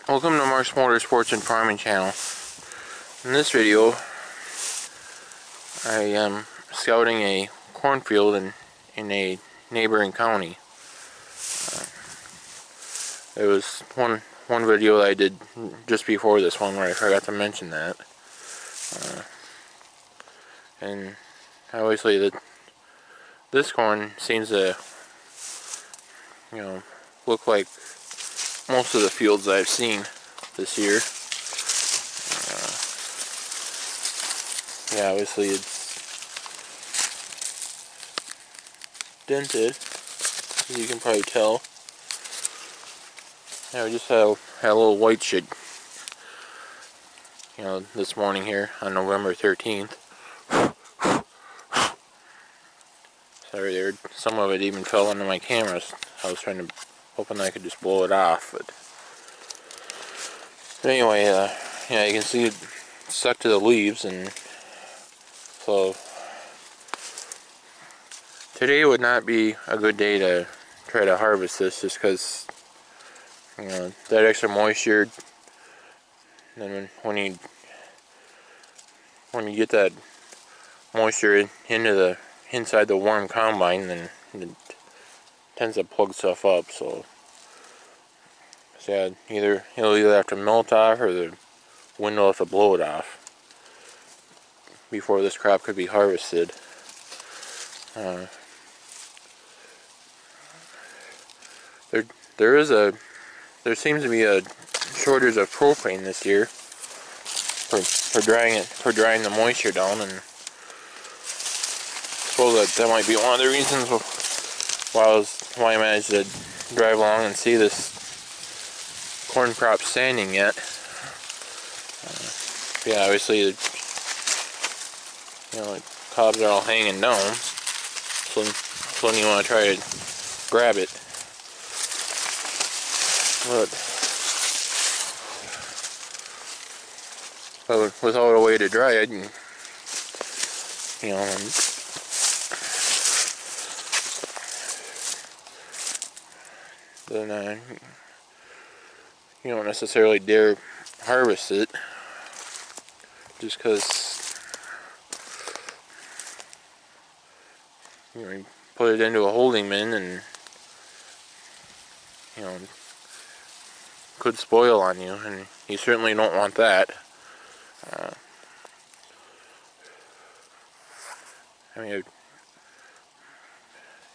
Welcome to Mark's Motorsports and Farming channel. In this video, I am scouting a cornfield in a neighboring county. There was one video that I did just before this one where I forgot to mention that. And obviously this corn seems to, look like most of the fields I've seen this year. Yeah, obviously it's dented, as you can probably tell. Yeah, we just had a little white shit, this morning here on November 13th. Sorry there, some of it even fell into my camera. I was hoping I could just blow it off, but anyway, yeah, you can see it stuck to the leaves, and so today would not be a good day to try to harvest this, just because that extra moisture. And when you get that moisture into inside the warm combine, then it tends to plug stuff up. So yeah, it'll either have to melt off, or the wind will have to blow it off before this crop could be harvested. There seems to be a shortage of propane this year for drying the moisture down, and I suppose that might be one of the reasons why I managed to drive along and see this corn crop standing yet. Yeah, obviously the cobs are all hanging down, so when you want to try to grab it. But without a way to dry it, and then you don't necessarily dare harvest it, just because you put it into a holding bin, and could spoil on you, and you certainly don't want that.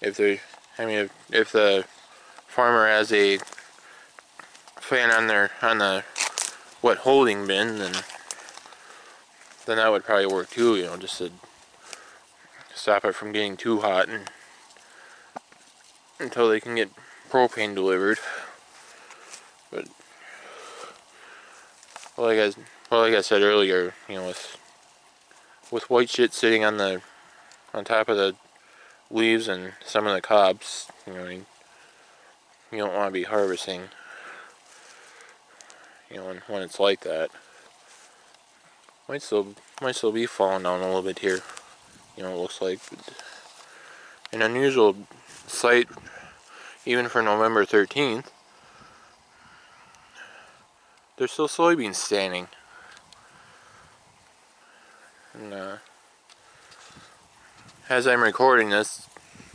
If the farmer has a fan on the wet holding bin, then that would probably work too. Just to stop it from getting too hot, and until they can get propane delivered. But like I said earlier, with white shit sitting on top of the leaves and some of the cobs, you don't want to be harvesting, when it's like that. Might still be falling down a little bit here, it looks like. But an unusual sight, even for November 13th. There's still soybeans standing. And as I'm recording this,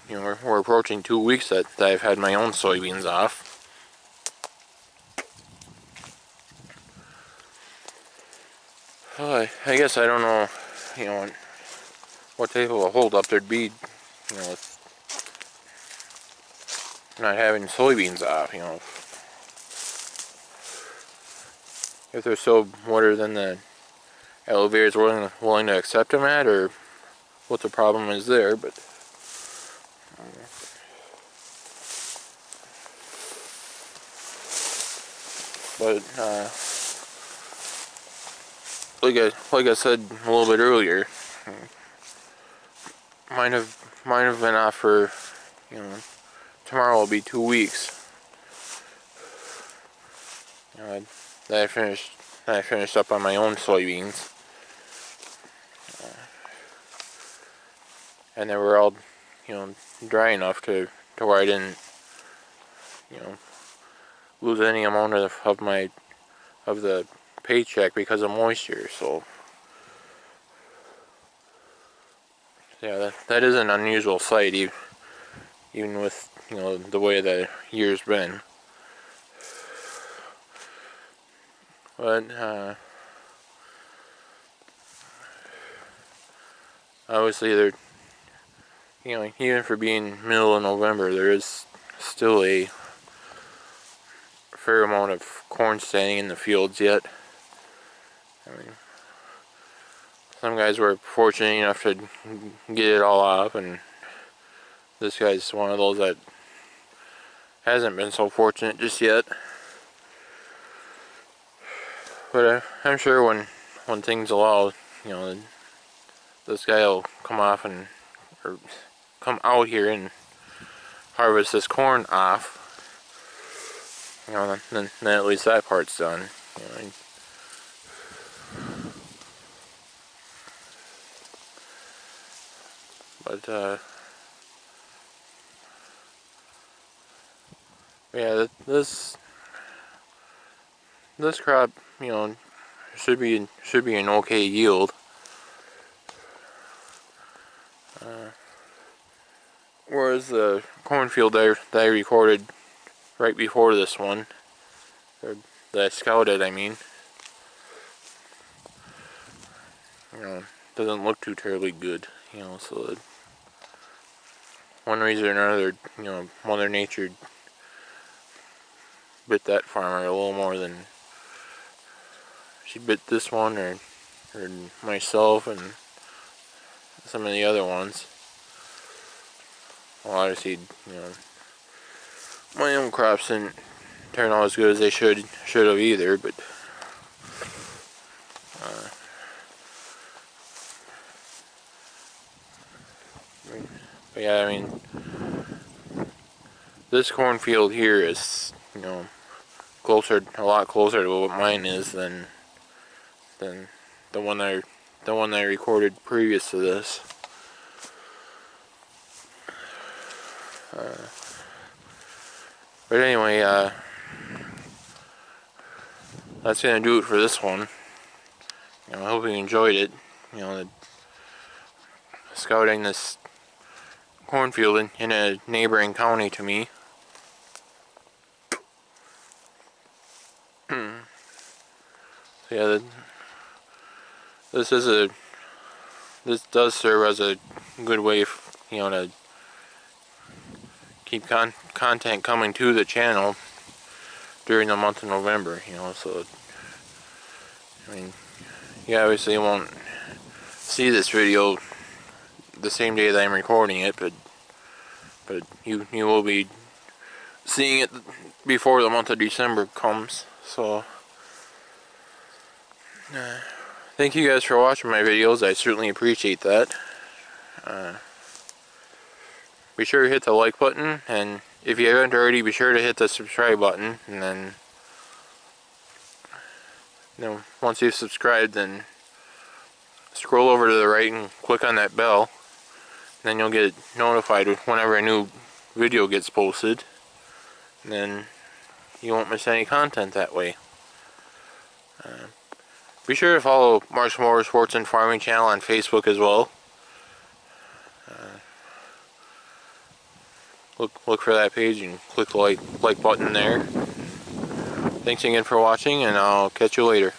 we're approaching 2 weeks that I've had my own soybeans off. Well, I guess I don't know, what type of a holdup there'd be, with not having soybeans off. If they're so wetter than the elevator is willing to accept them at, or what the problem is there. But like I said a little bit earlier, might have been off for, tomorrow will be 2 weeks. That I finished up on my own soybeans, and they were all, dry enough to where I didn't, lose any amount of my of the paycheck because of moisture. So yeah, that is an unusual sight, even with, you know, the way the year's been. But obviously, there, you know, even for being middle of November, there is still a fair amount of corn standing in the fields yet. I mean, some guys were fortunate enough to get it all off, and this guy's one of those that hasn't been so fortunate just yet. But I'm sure when things allow, you know, this guy will come off or come out here and harvest this corn off. You know, then at least that part's done. You know, but yeah, this crop, you know, should be an okay yield. Whereas the cornfield that I recorded right before this one, or that I scouted, I mean, you know, doesn't look too terribly good. You know, so one reason or another, you know, Mother Nature bit that farmer a little more than she bit this one or myself and some of the other ones. Well, obviously, you know, my own crops didn't turn out as good as they should have either, but yeah, I mean, this cornfield here is, you know, a lot closer to what mine is than the one I recorded previous to this. But anyway, that's gonna do it for this one. You know, I hope you enjoyed it. You know, scouting this cornfield in a neighboring county to me. So yeah, this does serve as a good way, you know, to keep content coming to the channel during the month of November. You know, so I mean, you obviously won't see this video the same day that I'm recording it, but you will be seeing it before the month of December comes. So thank you guys for watching my videos. I certainly appreciate that. Be sure to hit the like button, and if you haven't already, be sure to hit the subscribe button. And then, you know, once you've subscribed, then scroll over to the right and click on that bell. Then you'll get notified whenever a new video gets posted. And then you won't miss any content that way. Be sure to follow Mark's Motorsports and Farming channel on Facebook as well. Look for that page and click the like button there. Thanks again for watching, and I'll catch you later.